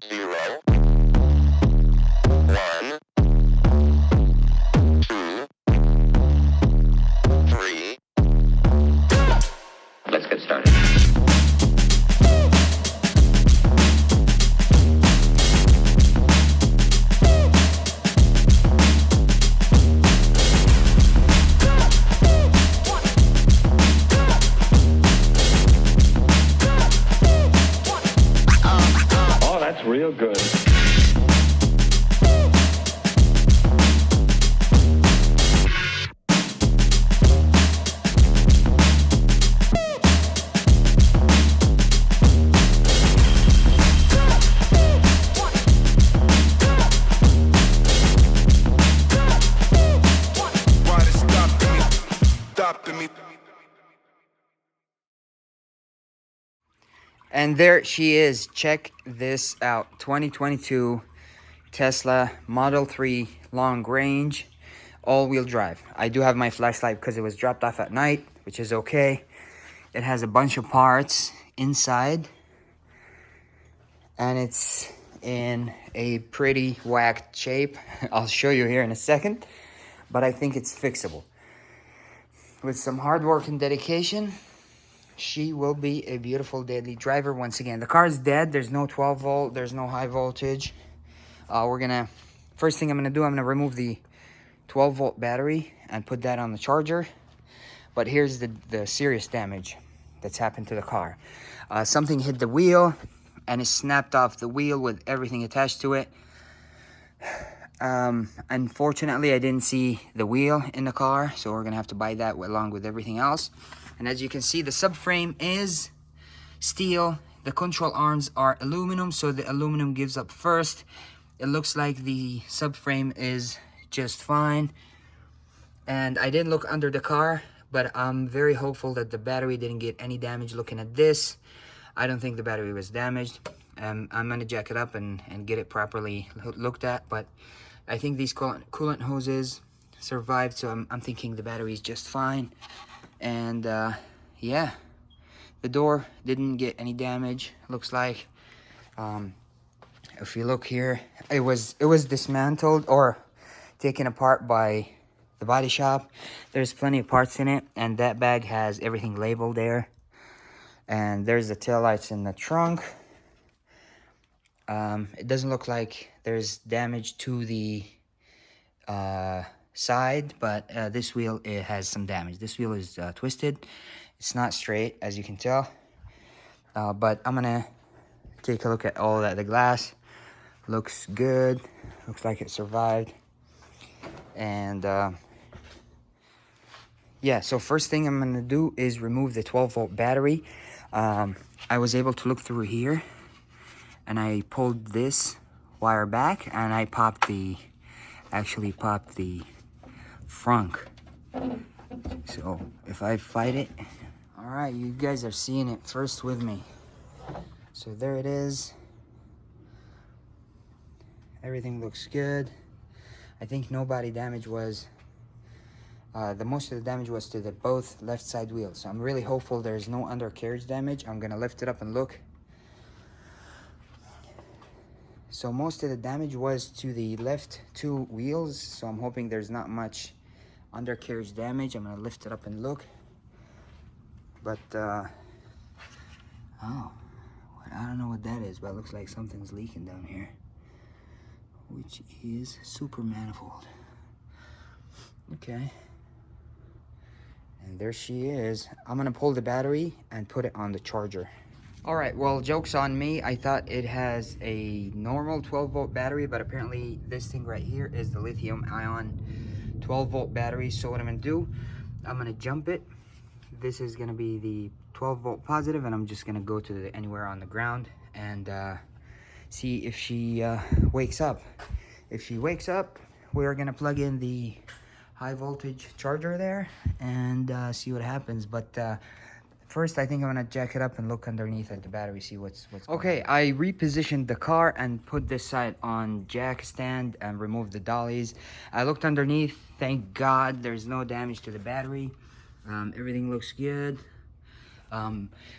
0, 1, 2, 3. Let's get started. Oh, that's real good. Why they stopping me? And there she is. Check this out. 2022 Tesla Model 3 long range all-wheel drive. I do have my flashlight because it was dropped off at night, which is okay. It has a bunch of parts inside, and it's in a pretty whacked shape. I'll show you here in a second, but I think it's fixable. With some hard work and dedication, she will be a beautiful daily driver. Once again, the car is dead. There's no 12 volt. There's no high voltage. First thing I'm gonna do, I'm gonna remove the 12 volt battery and put that on the charger. But here's the serious damage that's happened to the car. Something hit the wheel and it snapped off the wheel with everything attached to it. Unfortunately, I didn't see the wheel in the car, so we're gonna have to buy that along with everything else. And as you can see, the subframe is steel. The control arms are aluminum, so the aluminum gives up first. It looks like the subframe is just fine. And I didn't look under the car, but I'm very hopeful that the battery didn't get any damage. Looking at this, I don't think the battery was damaged. I'm gonna jack it up and get it properly looked at, but I think these coolant hoses survived, so I'm thinking the battery is just fine. And yeah, the door didn't get any damage, looks like. If you look here, it was dismantled or taken apart by the body shop. There's plenty of parts in it, and that bag has everything labeled there. And there's the taillights in the trunk. It doesn't look like there's damage to the side, but this wheel, it has some damage. This wheel is twisted. It's not straight, as you can tell. But I'm gonna take a look at all that. The glass looks good. Looks like it survived. And yeah, so first thing I'm gonna do is remove the 12 volt battery. I was able to look through here, and I pulled this wire back, and I actually popped the frunk. So if I fight it, all right, you guys are seeing it first with me. So there it is. Everything looks good. I think no body damage was, the most of the damage was to the both left side wheels. So I'm really hopeful there's no undercarriage damage. I'm gonna lift it up and look. So most of the damage was to the left two wheels. So I'm hoping there's not much undercarriage damage. I'm gonna lift it up and look. But, oh, I don't know what that is, but it looks like something's leaking down here, which is super manifold. Okay. And there she is. I'm gonna pull the battery and put it on the charger. All right, well, joke's on me. I thought it has a normal 12 volt battery, but apparently this thing right here is the lithium ion 12 volt battery. So what I'm gonna do, I'm gonna jump it. This is gonna be the 12 volt positive, and I'm just gonna go to anywhere on the ground and see if she wakes up. If she wakes up, we're gonna plug in the high voltage charger there and see what happens. But first, I think I'm gonna jack it up and look underneath at the battery, see what's okay. I repositioned the car and put this side on jack stand and removed the dollies. I looked underneath. Thank God there's no damage to the battery. Everything looks good.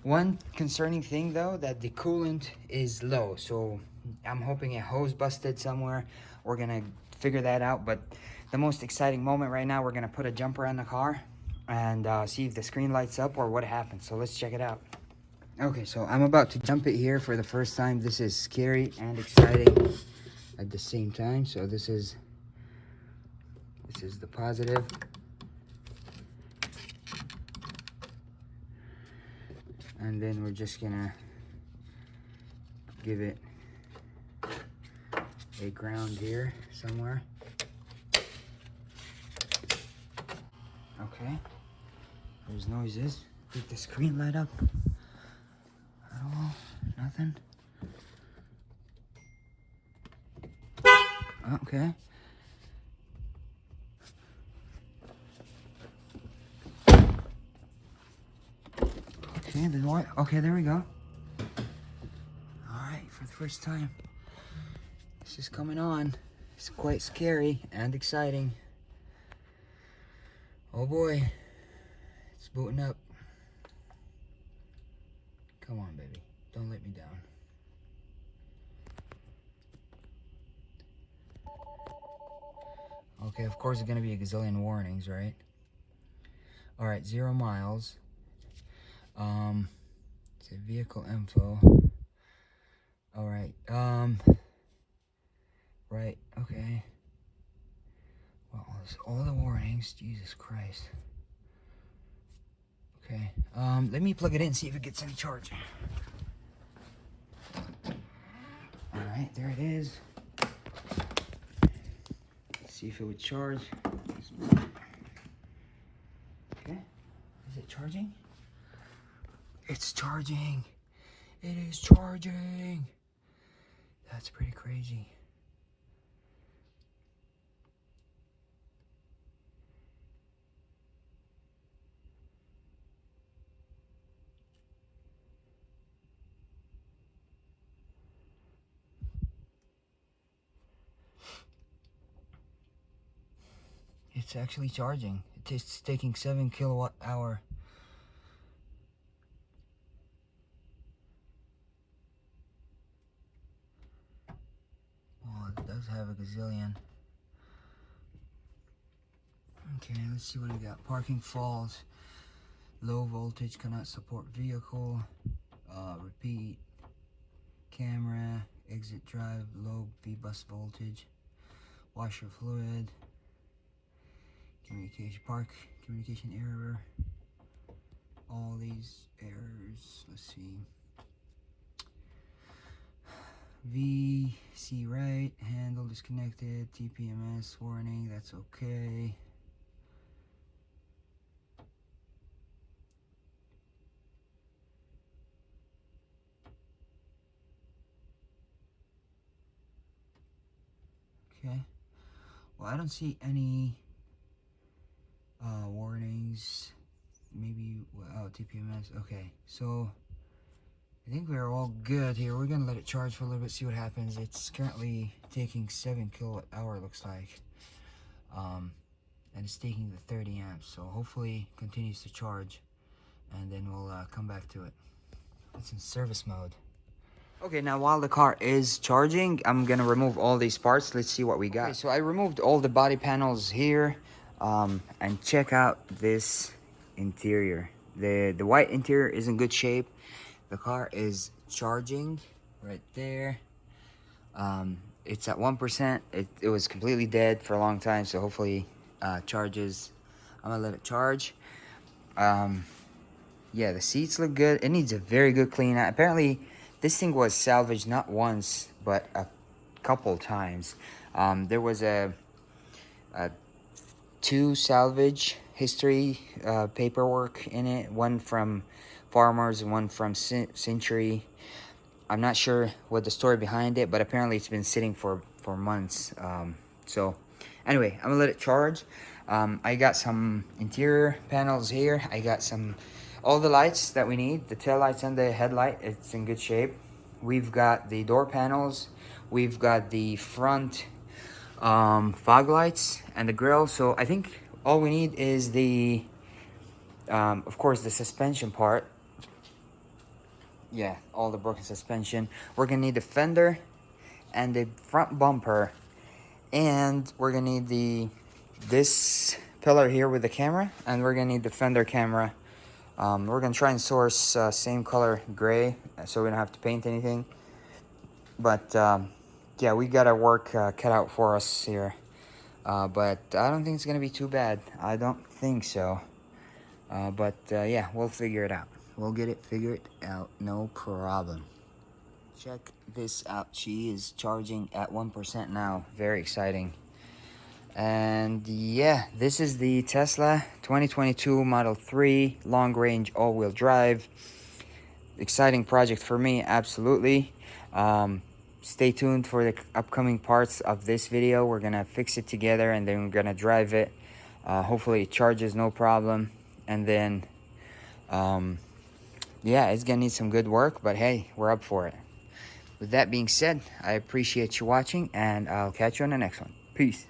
One concerning thing though, that the coolant is low, so I'm hoping a hose busted somewhere. We're gonna figure that out. But the most exciting moment right now, we're gonna put a jumper on the car and see if the screen lights up or what happens. So let's check it out. Okay, so I'm about to jump it here for the first time. This is scary and exciting at the same time. So this is the positive. And then we're just gonna give it a ground here somewhere. Okay. There's noises. Did the screen light up at all? Nothing? Okay. Okay, the door. Okay, there we go. Alright, for the first time. This is coming on. It's quite scary and exciting. Oh boy. It's booting up. Come on, baby. Don't let me down. Okay, of course, there's gonna be a gazillion warnings, right? Alright, 0 miles. It's a vehicle info. Alright, right, okay. Well, all the warnings, Jesus Christ. Okay, let me plug it in, see if it gets any charge. Alright, there it is. Let's see if it would charge. Okay, is it charging? It's charging. It is charging. That's pretty crazy. It's actually charging. It's taking 7 kilowatt hour. Oh, it does have a gazillion. Okay, let's see what we got. Parking falls. Low voltage cannot support vehicle. Repeat. Camera. Exit drive. Low V-bus voltage. Washer fluid. Communication error. All these errors. Let's see. VC right. Handle disconnected. TPMS warning. That's okay. Okay. Well, I don't see any warnings. Maybe, oh, TPMS. Okay, so I think we're all good here. We're gonna let it charge for a little bit, see what happens. It's currently taking 7 kilowatt hour, looks like. And it's taking the 30 amps, so hopefully it continues to charge, and then we'll come back to it. It's in service mode. Okay, now while the car is charging, I'm gonna remove all these parts. Let's see what we got. Okay, so I removed all the body panels here, and check out this interior. The white interior is in good shape. The car is charging right there. It's at 1%. It was completely dead for a long time, so hopefully charges. I'm gonna let it charge. Yeah, the seats look good. It needs a very good clean. Apparently, this thing was salvaged not once, but a couple times. There was a 2 salvage history paperwork in it. One from Farmers and one from Century. I'm not sure what the story behind it, but apparently it's been sitting for months. So anyway, I'm gonna let it charge. I got some interior panels here. I got all the lights that we need, the tail lights and the headlight. It's in good shape. We've got the door panels. We've got the front fog lights and the grille. So I think all we need is the, of course, the suspension part. Yeah, all the broken suspension. We're gonna need the fender, and the front bumper. And we're gonna need this pillar here with the camera, and we're gonna need the fender camera. We're gonna try and source same color gray, so we don't have to paint anything. But yeah, we got our work cut out for us here. But I don't think it's gonna be too bad. I don't think so. But yeah, we'll figure it out. We'll get it figured out, no problem. Check this out. She is charging at 1% now. Very exciting. And yeah, this is the Tesla 2022 Model 3 long range all-wheel drive. Exciting project for me, absolutely. Stay tuned for the upcoming parts of this video. We're gonna fix it together and then we're gonna drive it. Hopefully it charges no problem. And then yeah, it's gonna need some good work, but hey, we're up for it. With that being said, I appreciate you watching, and I'll catch you on the next one. Peace.